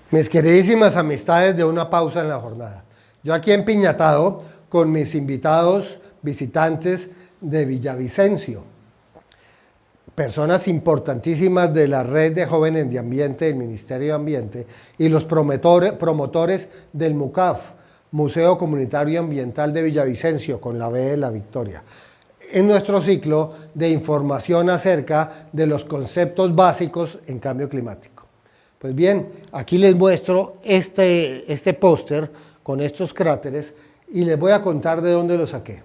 Mis queridísimas amistades de Una Pausa en la Jornada. Yo aquí empiñatado con mis invitados visitantes de Villavicencio, personas importantísimas de la red de jóvenes de ambiente del Ministerio de Ambiente y los promotores del MUCAF, Museo Comunitario Ambiental de Villavicencio, con la B de la Victoria, en nuestro ciclo de información acerca de los conceptos básicos en cambio climático. Pues bien, aquí les muestro este póster con estos cráteres y les voy a contar de dónde lo saqué.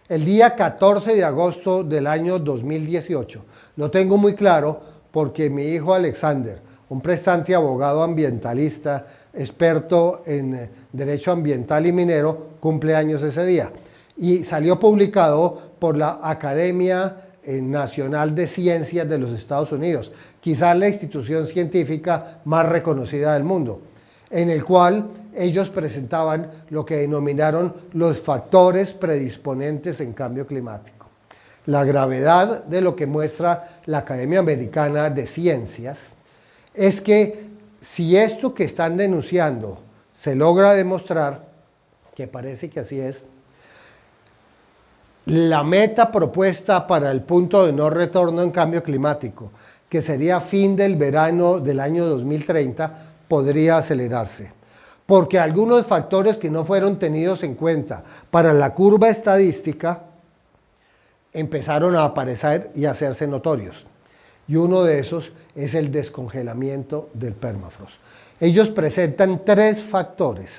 El día 14 de agosto del año 2018, lo tengo muy claro porque mi hijo Alexander, un prestante abogado ambientalista, experto en derecho ambiental y minero, cumple años ese día. Y salió publicado por la Academia Nacional de Ciencias de los Estados Unidos, quizás la institución científica más reconocida del mundo, en el cual ellos presentaban lo que denominaron los factores predisponentes en cambio climático. La gravedad de lo que muestra la Academia Americana de Ciencias es que si esto que están denunciando se logra demostrar, que parece que así es, la meta propuesta para el punto de no retorno en cambio climático, que sería fin del verano del año 2030, podría acelerarse. Porque algunos factores que no fueron tenidos en cuenta para la curva estadística empezaron a aparecer y a hacerse notorios. Y uno de esos es el descongelamiento del permafrost. Ellos presentan tres factores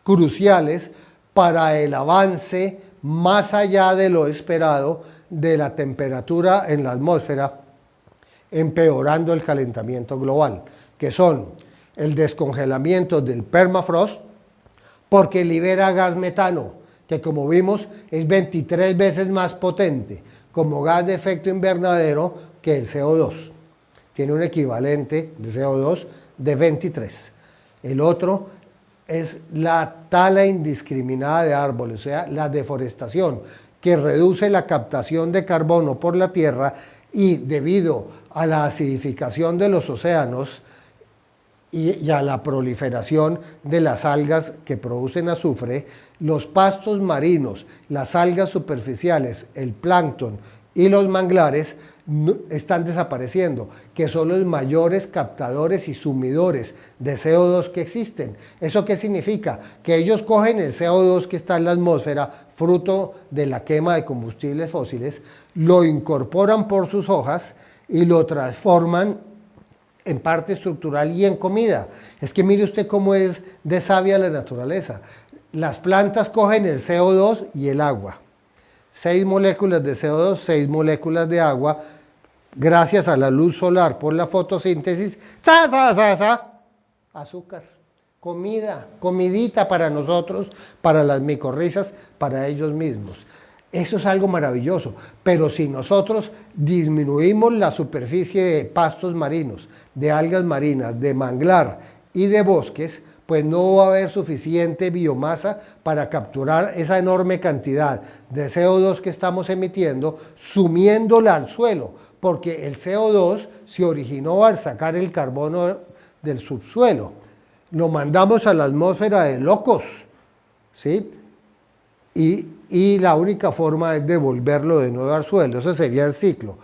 cruciales para el avance más allá de lo esperado de la temperatura en la atmósfera, empeorando el calentamiento global, que son el descongelamiento del permafrost, porque libera gas metano, que como vimos es 23 veces más potente como gas de efecto invernadero que el CO2. Tiene un equivalente de CO2 de 23. El otro es la tala indiscriminada de árboles, o sea, la deforestación, que reduce la captación de carbono por la tierra y debido a la acidificación de los océanos y a la proliferación de las algas que producen azufre, los pastos marinos, las algas superficiales, el plancton y los manglares están desapareciendo, que son los mayores captadores y sumidores de CO2 que existen. ¿Eso qué significa? Que ellos cogen el CO2 que está en la atmósfera, fruto de la quema de combustibles fósiles, lo incorporan por sus hojas y lo transforman en parte estructural y en comida. Es que mire usted cómo es de sabia la naturaleza. Las plantas cogen el CO2 y el agua. 6 moléculas de CO2, 6 moléculas de agua, gracias a la luz solar por la fotosíntesis, azúcar, comida, comidita para nosotros, para las micorrizas, para ellos mismos. Eso es algo maravilloso, pero si nosotros disminuimos la superficie de pastos marinos, de algas marinas, de manglar y de bosques, pues no va a haber suficiente biomasa para capturar esa enorme cantidad de CO2 que estamos emitiendo, sumiéndola al suelo, porque el CO2 se originó al sacar el carbono del subsuelo. Lo mandamos a la atmósfera de locos, ¿sí? Y la única forma es devolverlo de nuevo al suelo. Ese sería el ciclo.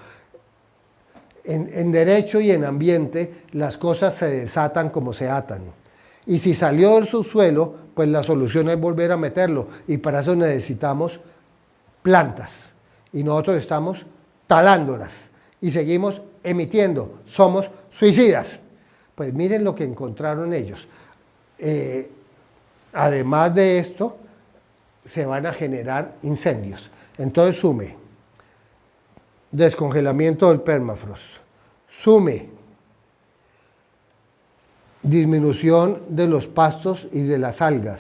En derecho y en ambiente las cosas se desatan como se atan. Y si salió del subsuelo, pues la solución es volver a meterlo. Y para eso necesitamos plantas. Y nosotros estamos talándolas. Y seguimos emitiendo. Somos suicidas. Pues miren lo que encontraron ellos. Además de esto, se van a generar incendios. Entonces sume descongelamiento del permafrost, sume disminución de los pastos y de las algas,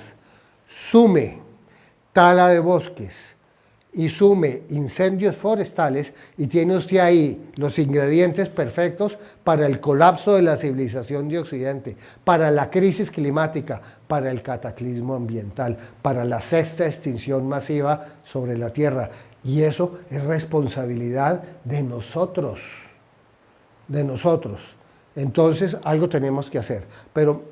sume tala de bosques y sume incendios forestales, y tiene usted ahí los ingredientes perfectos para el colapso de la civilización de Occidente, para la crisis climática, para el cataclismo ambiental, para la sexta extinción masiva sobre la Tierra. Y eso es responsabilidad de nosotros, de nosotros. Entonces algo tenemos que hacer. Pero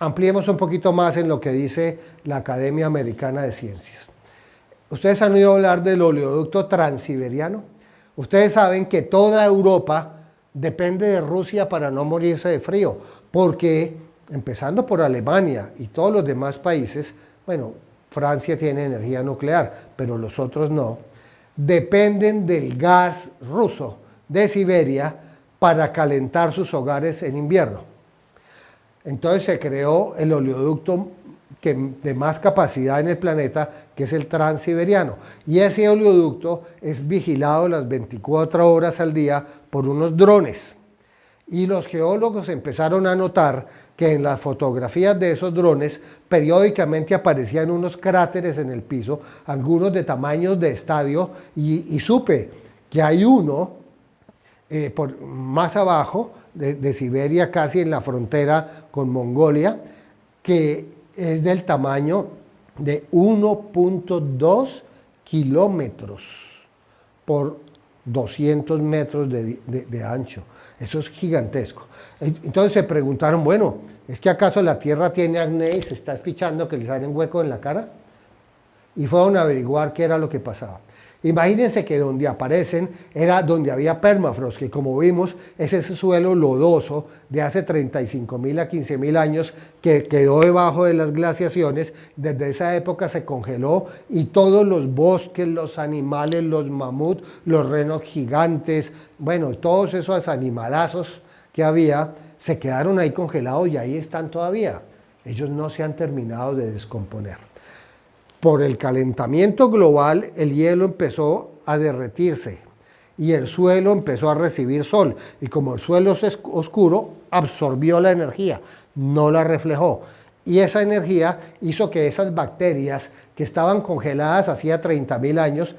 ampliemos un poquito más en lo que dice la Academia Americana de Ciencias. ¿Ustedes han oído hablar del oleoducto transiberiano? Ustedes saben que toda Europa depende de Rusia para no morirse de frío, porque empezando por Alemania y todos los demás países, bueno, Francia tiene energía nuclear, pero los otros no, dependen del gas ruso de Siberia para calentar sus hogares en invierno. Entonces se creó el oleoducto de más capacidad en el planeta, que es el transiberiano. Y ese oleoducto es vigilado las 24 horas al día por unos drones. Y los geólogos empezaron a notar que en las fotografías de esos drones periódicamente aparecían unos cráteres en el piso, algunos de tamaños de estadio, y supe que hay uno más abajo de Siberia, casi en la frontera con Mongolia, que es del tamaño de 1.2 kilómetros por 200 metros de ancho. Eso es gigantesco. Entonces se preguntaron, bueno, ¿es que acaso la Tierra tiene acné y se está espichando que le salen huecos en la cara? Y fueron a averiguar qué era lo que pasaba. Imagínense que donde aparecen era donde había permafrost, que como vimos es ese suelo lodoso de hace 35.000 a 15.000 años que quedó debajo de las glaciaciones. Desde esa época se congeló y todos los bosques, los animales, los mamuts, los renos gigantes, bueno, todos esos animalazos que había se quedaron ahí congelados y ahí están todavía. Ellos no se han terminado de descomponer. Por el calentamiento global, el hielo empezó a derretirse y el suelo empezó a recibir sol. Y como el suelo es oscuro, absorbió la energía, no la reflejó. Y esa energía hizo que esas bacterias que estaban congeladas hacía 30.000 años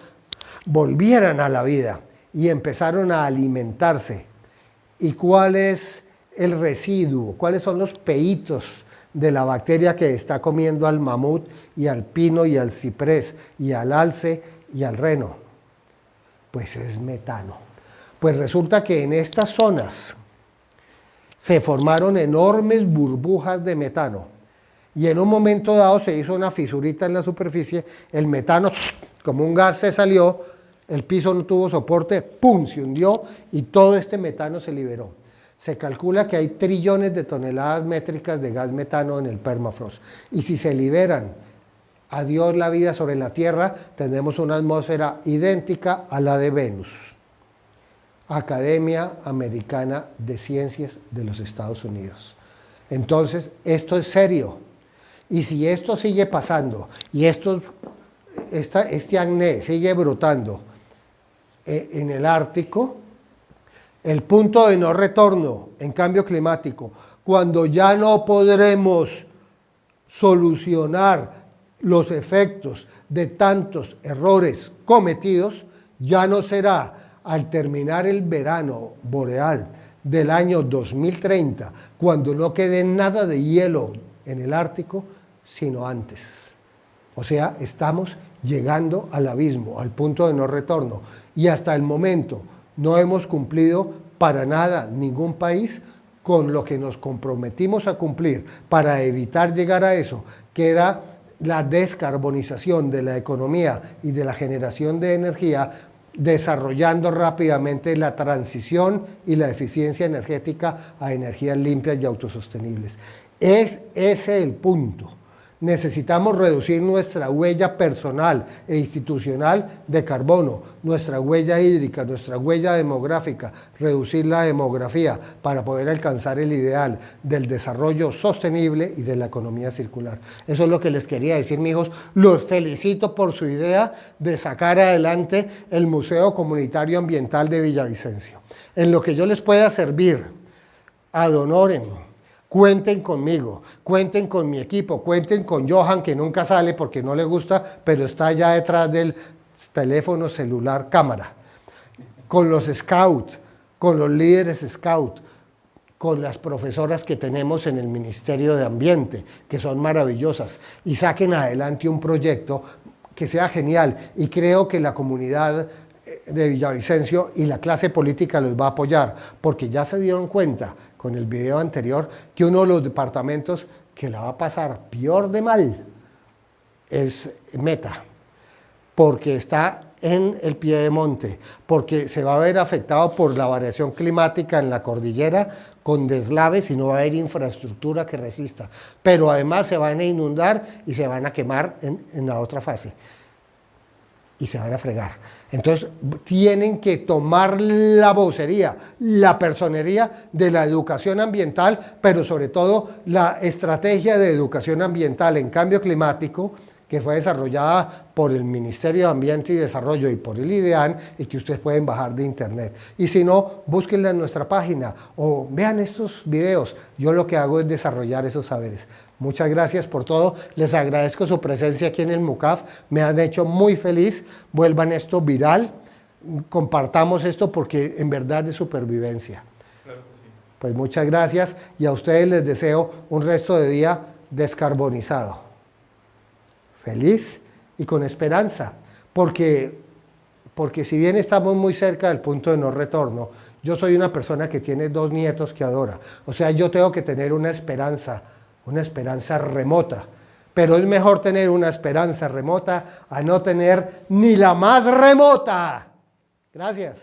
volvieran a la vida y empezaron a alimentarse. ¿Y cuál es el residuo? ¿Cuáles son los peitos de la bacteria que está comiendo al mamut y al pino y al ciprés y al alce y al reno? Pues es metano. Pues resulta que en estas zonas se formaron enormes burbujas de metano y en un momento dado se hizo una fisurita en la superficie, el metano como un gas se salió, el piso no tuvo soporte, ¡pum!, se hundió y todo este metano se liberó. Se calcula que hay trillones de toneladas métricas de gas metano en el permafrost. Y si se liberan, adiós la vida sobre la Tierra, tendremos una atmósfera idéntica a la de Venus. Academia Americana de Ciencias de los Estados Unidos. Entonces, esto es serio. Y si esto sigue pasando y este acné sigue brotando en el Ártico, el punto de no retorno en cambio climático, cuando ya no podremos solucionar los efectos de tantos errores cometidos, ya no será al terminar el verano boreal del año 2030, cuando no quede nada de hielo en el Ártico, sino antes. O sea, estamos llegando al abismo, al punto de no retorno, y hasta el momento no hemos cumplido para nada ningún país con lo que nos comprometimos a cumplir para evitar llegar a eso, que era la descarbonización de la economía y de la generación de energía, desarrollando rápidamente la transición y la eficiencia energética a energías limpias y autosostenibles. Es ese el punto. Necesitamos reducir nuestra huella personal e institucional de carbono, nuestra huella hídrica, nuestra huella demográfica, reducir la demografía para poder alcanzar el ideal del desarrollo sostenible y de la economía circular. Eso es lo que les quería decir, mijos. Los felicito por su idea de sacar adelante el Museo Comunitario Ambiental de Villavicencio. En lo que yo les pueda servir, ad honorem. Cuenten conmigo, cuenten con mi equipo, cuenten con Johan, que nunca sale porque no le gusta, pero está allá detrás del teléfono celular cámara. Con los scouts, con los líderes scout, con las profesoras que tenemos en el Ministerio de Ambiente, que son maravillosas, y saquen adelante un proyecto que sea genial. Y creo que la comunidad de Villavicencio y la clase política los va a apoyar, porque ya se dieron cuenta con el video anterior que uno de los departamentos que la va a pasar peor de mal es Meta, porque está en el pie de monte, porque se va a ver afectado por la variación climática en la cordillera con deslaves y no va a haber infraestructura que resista. Pero además se van a inundar y se van a quemar en la otra fase. Y se van a fregar. Entonces tienen que tomar la vocería, la personería de la educación ambiental, pero sobre todo la estrategia de educación ambiental en cambio climático, que fue desarrollada por el Ministerio de Ambiente y Desarrollo y por el IDEAN, y que ustedes pueden bajar de internet. Y si no, búsquenla en nuestra página o vean estos videos. Yo lo que hago es desarrollar esos saberes. Muchas gracias por todo. Les agradezco su presencia aquí en el MUCAF. Me han hecho muy feliz. Vuelvan esto viral. Compartamos esto porque en verdad es de supervivencia. Claro que sí. Pues muchas gracias y a ustedes les deseo un resto de día descarbonizado. Feliz y con esperanza, porque si bien estamos muy cerca del punto de no retorno, yo soy una persona que tiene 2 nietos que adora, o sea, yo tengo que tener una esperanza remota, pero es mejor tener una esperanza remota a no tener ni la más remota. Gracias.